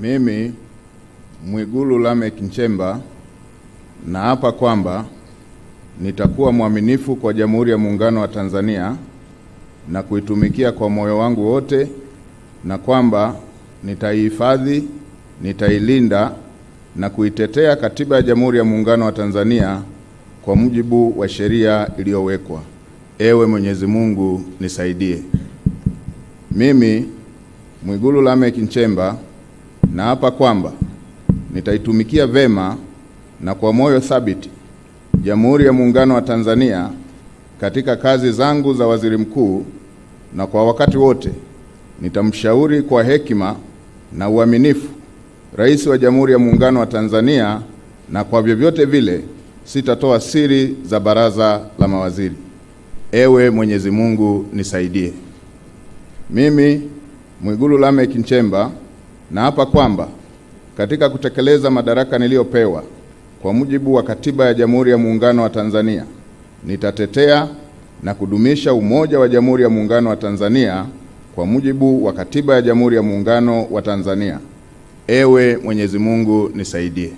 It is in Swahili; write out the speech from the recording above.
Mimi Mwigulu Lameck Nchemba naapa kwamba nitakuwa mwaminifu kwa Jamhuri ya Muungano wa Tanzania na kuitumikia kwa moyo wangu wote, na kwamba nitaihifadhi, nitailinda na kuitetea Katiba ya Jamhuri ya Muungano wa Tanzania kwa mujibu wa sheria iliyowekwa. Ewe Mwenyezi Mungu nisaidie. Mimi Mwigulu Lameck Nchemba naapa kwamba nitaitumikia vema na kwa moyo thabiti Jamhuri ya Muungano wa Tanzania katika kazi zangu za waziri mkuu, na kwa wakati wote nitamshauri kwa hekima na uaminifu Rais wa Jamhuri ya Muungano wa Tanzania, na kwa vyovyote vile sitatoa siri za baraza la mawaziri. Ewe Mwenyezi Mungu nisaidie. Mimi Mwigulu Lameck Nchemba naapa kwamba katika kutekeleza madaraka niliyopewa kwa mujibu wa Katiba ya Jamhuri ya Muungano wa Tanzania, nitatetea na kudumisha umoja wa Jamhuri ya Muungano wa Tanzania kwa mujibu wa Katiba ya Jamhuri ya Muungano wa Tanzania. Ewe Mwenyezi Mungu nisaidie.